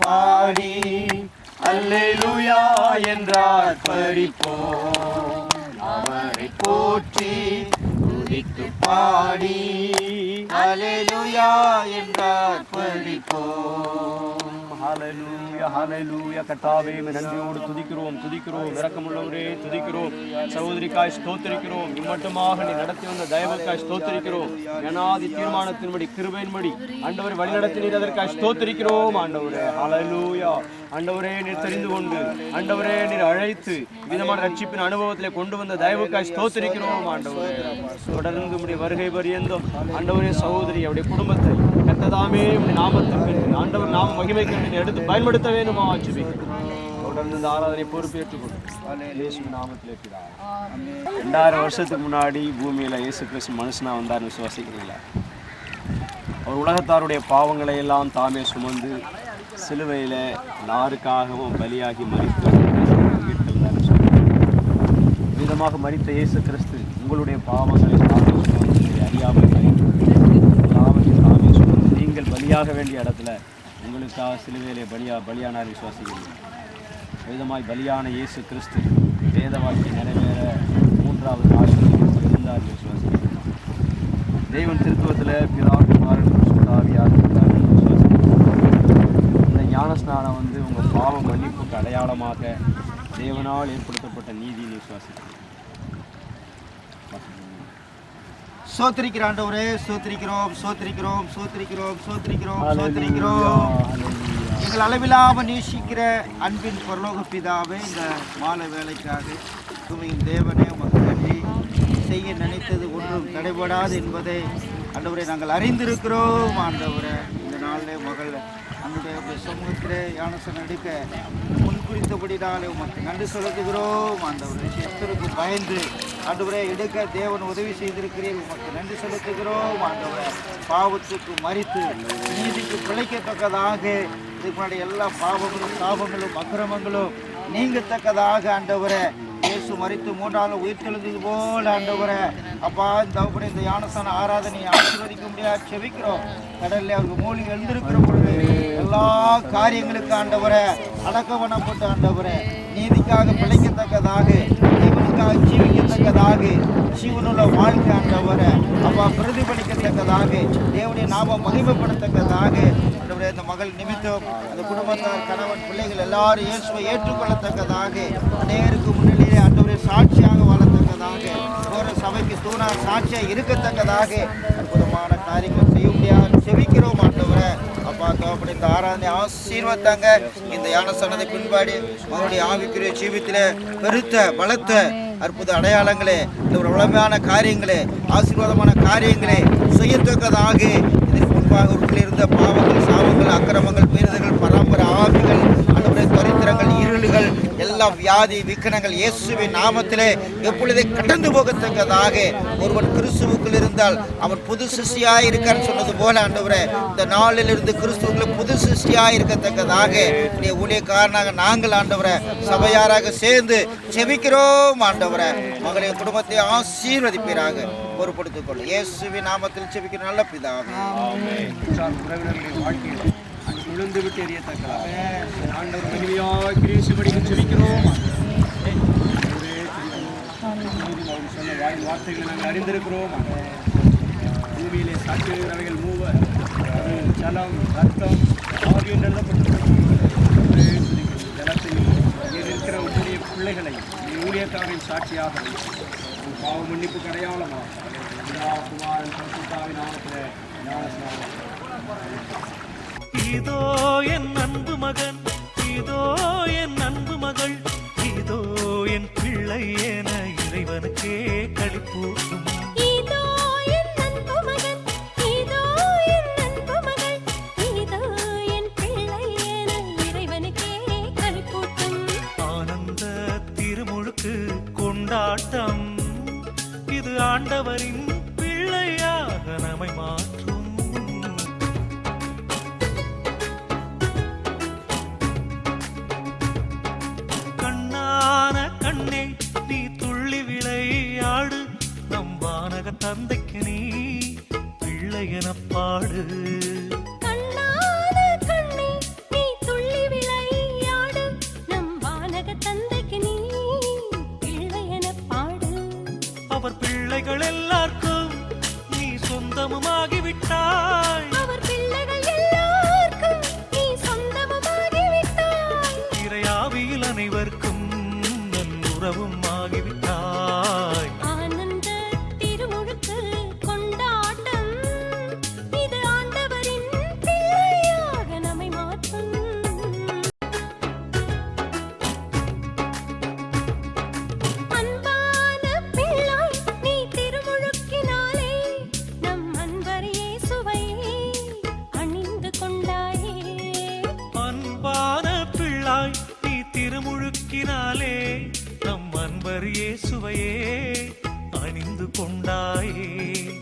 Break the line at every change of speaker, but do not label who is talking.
பாடி அல்லேலூயா என்றார் பறிப்போம். அவரை போற்றி துதித்து பாடி அல்லேலூயா என்றார் பறிப்போம். ஹல்லேலூயா ஹல்லேலூயா. கர்த்தாவே நன்றியோடு துதிக்கிறோம். இரக்கமுள்ளவரே துதிக்கிறோம். சகோதரிக்காய் ஸ்தோத்திரிக்கிறோம். இம்மட்டுமாக நீ நடத்தி வந்த தயவுக்காய் ஸ்தோத்திரிக்கிறோம். அநாதி தீர்மானத்தின்படி கிருபையின்படி ஆண்டவரை வழிநடத்தினீர், அதற்காய் ஸ்தோத்திரிக்கிறோம். ஆண்டவரே ஹல்லேலூயா. ஆண்டவரே நீர் தெரிந்து கொண்டு ஆண்டவரே நீர் அழைத்து விதமான ரட்சிப்பின் அனுபவத்திலே கொண்டு வந்த தயவுக்காய் ஸ்தோத்திரிக்கிறோம். ஆண்டவரே தொடர்ந்து உம்முடைய வருகை பரியந்தம் ஆண்டவரே சகோதரி அவருடைய குடும்பத்தை கர்த்ததாமே உம்முடைய நாமத்துக்கு ஆண்டவர் நாம மகிமைக்கு எடுத்து பயன்படுத்த வேண்டுமா ஜெபிக்கிறோம். தொடர்ந்து இந்த ஆராதனை பொறுப்பேற்றுக் கொண்டு இயேசு நாமத்திலே பிதாவே. 2000 வருஷத்துக்கு முன்னாடி பூமியில இயேசு கிறிஸ்து மனுஷனா வந்தார்னு விசுவாசிக்கிறீங்களா? அவர் உலகத்தாருடைய பாவங்களை எல்லாம் தாமே சுமந்து சிலுவையில எல்லாருக்காகவும் பலியாகி மரித்து விதமாக மரித்த இயேசு கிறிஸ்து உங்களுடைய பாவங்களை தாமே சுமந்து அறியாமல் தாமே சுமந்து நீங்கள் பலியாக வேண்டிய இடத்துல உங்களுக்காக சிலுவையிலே பலியானார் விசுவாசிக்கிறீர்கள். விதமாய் பலியான இயேசு கிறிஸ்து வேத வாக்கியம் நிறைவேற 3வது நாளில் இருந்தார் விசுவாசிக்கிறீர்கள். தெய்வன் திருத்துவத்தில் பிதா குமாரன் பரிசுத்தாவியார் இருக்கிறார் விசுவாசிக்கிறீர்கள். இந்த ஞானஸ்நானம் உங்கள் பாவ மன்னிப்புக்கு அடையாளமாக தேவனால் ஏற்படுத்தப்பட்ட நீதியை விசுவாசிக்கிறீர்கள்.
சோத்திரிக்கிற ஆண்டவரே சோத்திரிக்கிறோம். எங்கள் அளவில்லாமல் நேசிக்கிற அன்பின் பரலோக பிதாவே, இந்த மாலை வேலைக்காக துமையின் தேவனே உமக்கு நன்றி. செய்ய நினைத்தது ஒன்றும் தடைபடாது என்பதை ஆண்டவரை நாங்கள் அறிந்திருக்கிறோம். ஆண்டவரை இந்த நாளில் மகள் நம்முடைய சமூகத்திலே ஞானஸ்நானம் எடுக்க முன்குறித்தபடினாலே உமக்கு நன்றி செலுத்துகிறோம். ஆண்டவரை எத்தருக்கு பயந்து ஆண்டவரை எடுக்க தேவன் உதவி செய்திருக்கிறீர்கள், உமக்கு நன்றி செலுத்துகிறோம். ஆண்டவரை பாவத்துக்கு மரித்து நீதிக்கு பிழைக்கத்தக்கதாக இதுக்கு முன்னாடி எல்லா பாவங்களும் சாபங்களும் அக்கிரமங்களும் நீங்கத்தக்கதாக ஆண்டவரை இயேசு மரித்து 3 உயிர்த்தெழுந்தது போல ஆண்டவரை அப்பா இந்த ஞானஸ்நான ஆராதனை ஆசீர்வதிக்க முடியாது செபிக்கிறோம். கடலில் அவருக்கு மூலிகை எழுந்திருக்கிற பொழுது எல்லா காரியங்களுக்கு ஆண்டவரை அடக்கம் பண்ணப்பட்டு ஆண்டவரை நீதிக்காக பிழைக்கத்தக்கதாக தேவனுக்காக ஜீவிக்கத்தக்கதாக ஜீவனுள்ள வாழ்க்கை ஆண்டவரை அப்பா பிரதிபலிக்கத்தக்கதாக தேவனுடைய நாமம் மகிமைப்படத்தக்கதாக ஆண்டவரே இந்த மகள் நிமித்தம் அந்த குடும்பத்தார் கணவன் பிள்ளைகள் எல்லாரும் இயேசுவை ஏற்றுக்கொள்ளத்தக்கதாக அநேகருக்கு முன்னிலையிலே ஆண்டவரே சாட்சியாக வாழத்தக்கதாக ஒரு சபைக்கு தூணா சாட்சியாக இருக்கத்தக்கதாக அற்புதமான காரியங்கள் செய்ய முடியாது செபிக்கிறோம். ஆண்டவரை அப்பா தோப்படி இந்த ஆராதனை ஆசீர்வத்தாங்க. இந்த ஞானஸ்நானத்தை பின்பாடி அவருடைய ஆவிக்குரிய ஜீவித்திலே பெருத்த பலத்த அற்புத அடையாளங்களே இந்த ஒரு வளமையான காரியங்களே ஆசீர்வாதமான காரியங்களே செய்யத்தக்கதாக இதற்கு முன்பாக உள்ள இருந்த பாவங்கள் சாபங்கள் அக்கிரமங்கள் மீறுதல்கள் பரம்பரை ஆவிகள் அதனுடைய தரித்திரங்கள் இருளுகள் எல்லாம் வியாதி விக்கனங்கள் இயேசுவின் நாமத்திலே எப்பொழுதே கடந்து போகத்தக்கதாக ஒருவன் கிறிஸ்துவுக்குள் இருந்தால் அவன் புது சிருஷ்டியாய் இருக்கான்னு சொன்னது போல ஆண்டவரே இந்த நாளில் இருந்து கிறிஸ்துவுக்குள்ள புது சிருஷ்டியாய் இருக்கத்தக்கதாக நீ ஊழியக்காரனாக நாங்கள் ஆண்டவரை சபையாராக சேர்ந்து செபிக்கிறோம். ஆண்டவரை மகளிய குடும்பத்தை ஆசீர்வதிப்பீராக பொறுப்படுத்திக் கொள்ள இயேசுவின் நாமத்தில் செபிக்கிற நல்ல பிதாவே.
விழுந்து விட்டு எரியத்தக்கதாக ஆண்டவர் மகிமையாக கிரீசுபடிக்கு செபிக்கிறோம். சொன்ன வார்த்தைகளை நாங்கள் அறிந்திருக்கிறோம். பூமியிலே சாட்சியவைகள் மூவர் ஜலம் ரத்தம் ஆகியோர் ஜலத்தில் இருக்கிற உங்களுடைய பிள்ளைகளை ஊழியக்காரின் சாட்சியாக பாவ மன்னிப்பு அடையாளமாக குமாரன் பரிசுத்தாவின் நாமத்திலே ஞானஸ்நானம்.
இதோ என் அன்பு மகன், இதோ என் அன்பு மகள், இதோ என் பிள்ளை என இறைவனுக்கே களிப்பூட்டும்.
இதோ என் அன்பு மகன், இதோ என் அன்பு மகள், இதோ என் பிள்ளை என இறைவனுக்கே களிப்பூட்டும்.
ஆனந்த திருமுழுக்கு கொண்டாட்டம், இது ஆண்டவரின் பிள்ளையாக நம்மை மாற்றும். சொந்தமாகிவிட்டாய்.
அவர் பிள்ளைகள் எல்லாருக்கும் நீ சொந்தமாகிவிட்டாய்.
இறையாவியில் அனைவருக்கும் நன் உறவும் ஆகிவிட்டாய்.
ஆனந்த திருமுழுக்கு கொண்டாட்டம் இது ஆண்டவரின் பிள்ளையாக நம்மை மாற்றும். அன்பான பிள்ளாய் நீ திருமுழுக்கினாலே நம் அன்பர் இயேசுவை அணிந்து கொண்டாயே.
அன்பான பிள்ளாய் நீ திருமுழுக்கினாலே நம் அன்பர் இயேசுவையே அணிந்து கொண்டாய்.